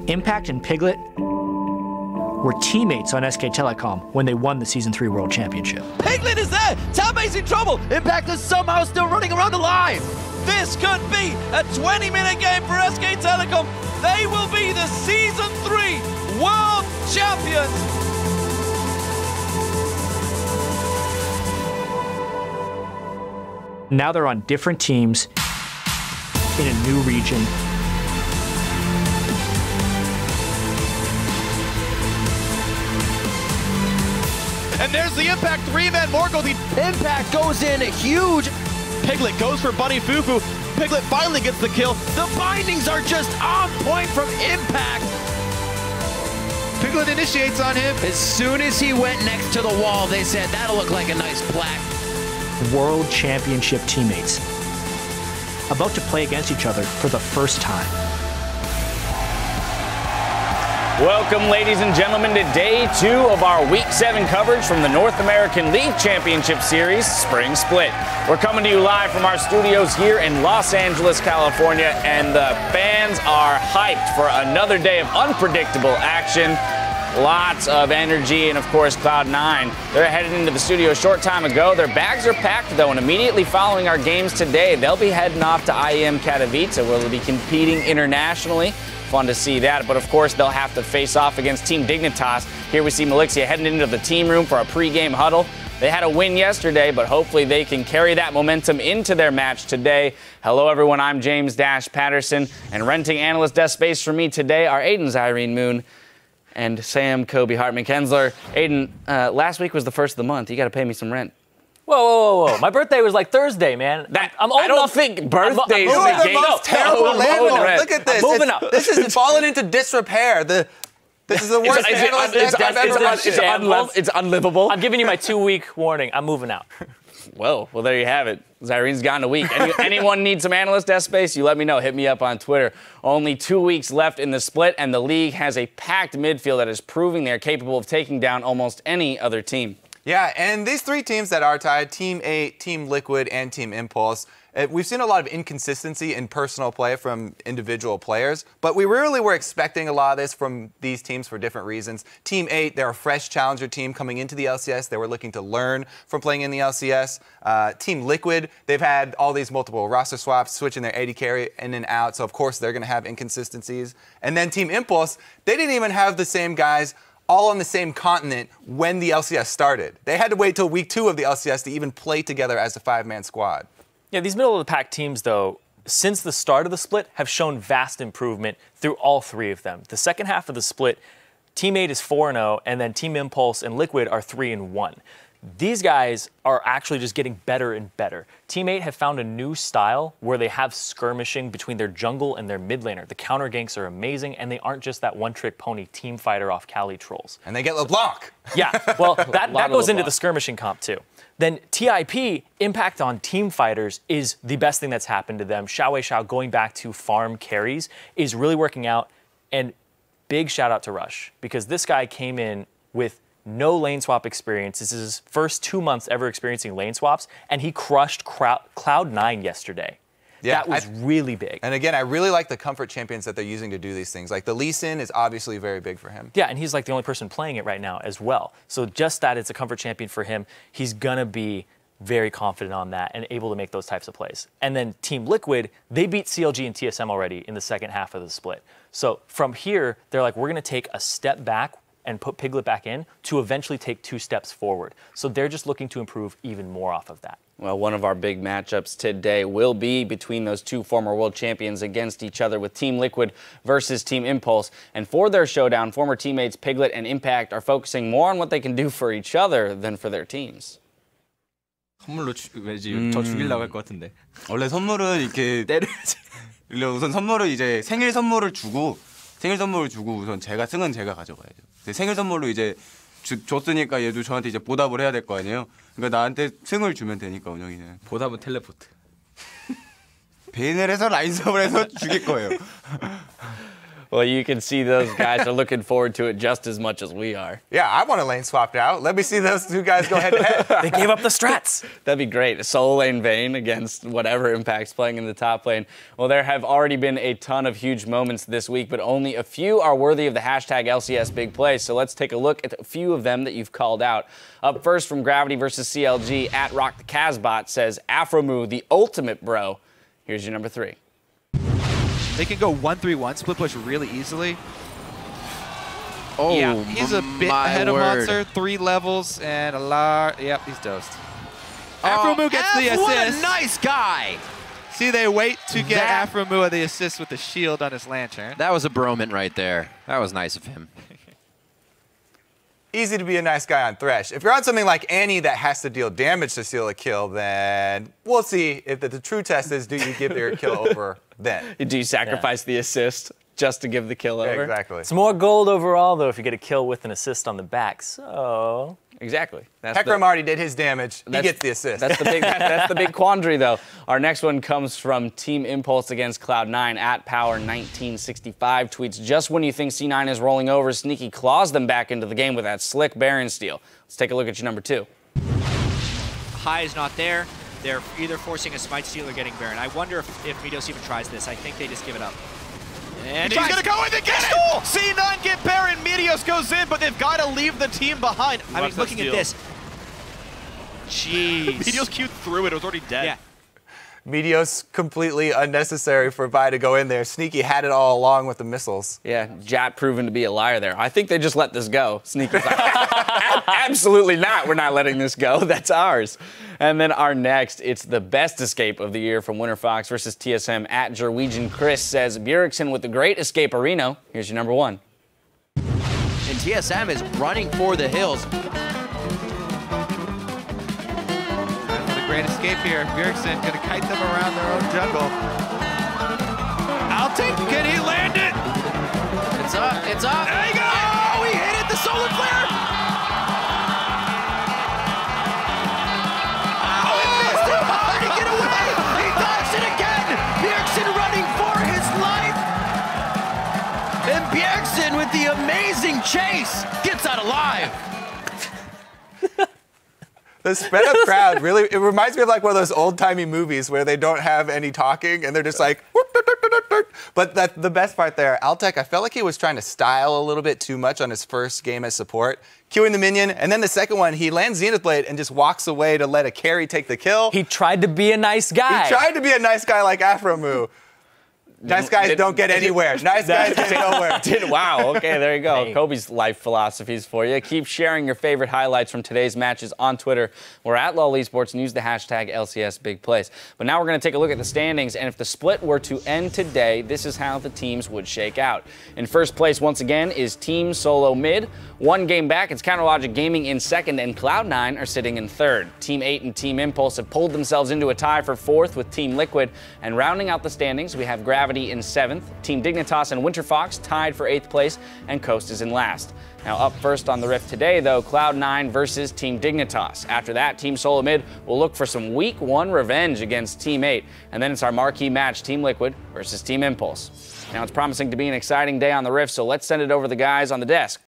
Impact and Piglet were teammates on SK Telecom when they won the Season 3 World Championship. Piglet is there! Senpai's in trouble! Impact is somehow still running around the line! This could be a 20-minute game for SK Telecom. They will be the Season 3 World Champions! Now they're on different teams in a new region. And there's the Impact 3-man Morgul. The Impact goes in huge. Piglet goes for Bunny Fufu. Piglet finally gets the kill. The bindings are just on point from Impact. Piglet initiates on him. As soon as he went next to the wall, they said, that'll look like a nice plaque. World Championship teammates about to play against each other for the first time. Welcome, ladies and gentlemen, to Day 2 of our Week 7 coverage from the North American League Championship Series Spring Split. We're coming to you live from our studios here in Los Angeles, California, and the fans are hyped for another day of unpredictable action. Lots of energy, and of course, Cloud9. They're headed into the studio a short time ago. Their bags are packed, though, and immediately following our games today, they'll be heading off to IEM Katowice, where they'll be competing internationally. Fun to see that, but of course, they'll have to face off against Team Dignitas. Here we see Melixia heading into the team room for a pre-game huddle. They had a win yesterday, but hopefully they can carry that momentum into their match today. Hello, everyone. I'm James Dash Patterson, and renting analyst desk space for me today are Aiden's Irene Moon and Sam Kobe Hartman-Kensler. Aiden, last week was the first of the month. You got to pay me some rent. Whoa. My birthday was like Thursday, man. I'm old enough. think birthdays are the game. most terrible landlord. Look at this. Moving up. This is fallen into disrepair. This is the worst analyst desk I've ever It's unlivable. I'm giving you my 2-week warning. I'm moving out. Well, there you have it. Zyrene's gone a week. Anyone need some analyst desk space? You let me know. Hit me up on Twitter. Only 2 weeks left in the split, and the league has a packed midfield that is proving they're capable of taking down almost any other team. Yeah, and these three teams that are tied, Team 8, Team Liquid, and Team Impulse, we've seen a lot of inconsistency in personal play from individual players, but we really were expecting a lot of this from these teams for different reasons. Team 8, they're a fresh challenger team coming into the LCS. They were looking to learn from playing in the LCS. Team Liquid, they've had all these multiple roster swaps, switching their AD carry in and out, so of course they're going to have inconsistencies. And then Team Impulse, they didn't even have the same guys all on the same continent when the LCS started. They had to wait till week 2 of the LCS to even play together as a 5-man squad. Yeah, these middle-of-the-pack teams, though, since the start of the split, have shown vast improvement through all three of them. The second half of the split, Team 8 is 4-0, and then Team Impulse and Liquid are 3-1. These guys are actually just getting better and better. Team 8 have found a new style where they have skirmishing between their jungle and their mid laner. The counter ganks are amazing, and they aren't just that one-trick pony team fighter off Cali trolls. And they get LeBlanc. Yeah, well, that goes into the skirmishing comp, too. Then TIP, impact on team fighters, is the best thing that's happened to them. Xiao Wei going back to farm carries is really working out. And big shout out to Rush, because this guy came in with no lane swap experience. This is his first 2 months ever experiencing lane swaps, and he crushed Cloud9 yesterday. Yeah, that was really big. And again, I really like the comfort champions that they're using to do these things. Like the Lee Sin is obviously very big for him. Yeah, and he's like the only person playing it right now as well. So just that it's a comfort champion for him, he's going to be very confident on that and able to make those types of plays. And then Team Liquid, they beat CLG and TSM already in the second half of the split. So from here, they're like, we're going to take a step back and put Piglet back in to eventually take 2 steps forward. So they're just looking to improve even more off of that. Well, one of our big matchups today will be between those 2 former world champions against each other, with Team Liquid versus Team Impulse. And for their showdown, former teammates Piglet and Impact are focusing more on what they can do for each other than for their teams. 선물로 왠지 저 죽이려고 할 것 같은데. 원래 선물은 이렇게 때려야지. 우선 선물은 이제 생일 선물을 주고 우선 승은 제가 가져가야죠. 생일 선물로 이제 줬으니까 얘도 저한테 이제 보답을 해야 될 거 아니에요. 그러니까 나한테 승을 주면 되니까 운영이는. 보답은 텔레포트. 베인을 해서 라인섭을 해서 죽일 거예요. Well, you can see those guys are looking forward to it just as much as we are. Yeah, I want a lane swapped out. Let me see those two guys go head to head. They gave up the strats. That'd be great. A solo lane Vayne against whatever Impact's playing in the top lane. Well, there have already been a ton of huge moments this week, but only a few are worthy of the hashtag LCS Big Play. So let's take a look at a few of them that you've called out. Up first from Gravity versus CLG, at Rock the Casbot says, Afromoo, the ultimate bro. Here's your number 3. They can go 1-3-1 split push really easily. Oh, Yeah, he's a bit ahead of Monster, 3 levels, and a lot. Yep, he's dosed. Afromoo gets the assist. What a nice guy. See, they wait to get Afromoo the assist with the shield on his lantern. That was a broman right there. That was nice of him. Easy to be a nice guy on Thresh. If you're on something like Annie that has to deal damage to steal a kill, then we'll see if the true test is, do you give your kill over then? Do you sacrifice the assist just to give the kill over? Exactly. It's more gold overall, though, if you get a kill with an assist on the back. So Exactly. Hecarim already did his damage. He gets the assist. That's the big, that's the big quandary, though. Our next one comes from Team Impulse against Cloud9. At Power1965 tweets, just when you think C9 is rolling over, Sneaky claws them back into the game with that slick Baron steal. Let's take a look at your number 2. High is not there. They're either forcing a Smite Steal or getting Baron. I wonder if Meteos even tries this. I think they just give it up. And He's going to go in and get it! C9 get Baron, Meteos goes in, but they've got to leave the team behind. I mean, looking at this. Jeez. Meteos queued through it. It was already dead. Yeah. Meteos completely unnecessary for Vi to go in there. Sneaky had it all along with the missiles. Yeah, Jat proven to be a liar there. I think they just let this go. Sneaky's like, absolutely not. We're not letting this go. That's ours. And then our next, it's the best escape of the year from Winter Fox versus TSM. At Jerwegian Chris says, Bjergsen with the great escape Reno. Here's your number 1. And TSM is running for the hills. Great escape here. Bjergsen going to kite them around their own jungle. Altic, can he land it? It's up, it's up. There you go! Oh, he hit it, the solar flare! Oh, it missed him! How did he get away? He dodged it again! Bjergsen running for his life! And Bjergsen with the amazing chase gets out alive! The sped up crowd really, it reminds me of like one of those old timey movies where they don't have any talking and they're just like, but the best part there, Altec, I felt like he was trying to style a little bit too much on his first game as support, queuing the minion, and then the second one, he lands Zenith Blade and just walks away to let a carry take the kill. he tried to be a nice guy. He tried to be a nice guy like Afromoo. Nice guys don't get anywhere. Nice guys get nowhere. Wow, okay, there you go. Kobe's life philosophies for you. Keep sharing your favorite highlights from today's matches on Twitter. We're at LOL Esports and use the hashtag LCS Big Plays. But now we're going to take a look at the standings, and if the split were to end today, this is how the teams would shake out. In first place, once again, is Team Solo Mid. 1 game back, it's Counterlogic Gaming in second, and Cloud9 are sitting in third. Team 8 and Team Impulse have pulled themselves into a tie for fourth with Team Liquid, and rounding out the standings, we have Gravity in 7th, Team Dignitas and Winter Fox tied for 8th place, and Coast is in last. Now up first on the Rift today, though, Cloud9 versus Team Dignitas. After that, Team Solo Mid will look for some Week 1 revenge against Team 8, and then it's our marquee match, Team Liquid versus Team Impulse. Now it's promising to be an exciting day on the Rift, so let's send it over to the guys on the desk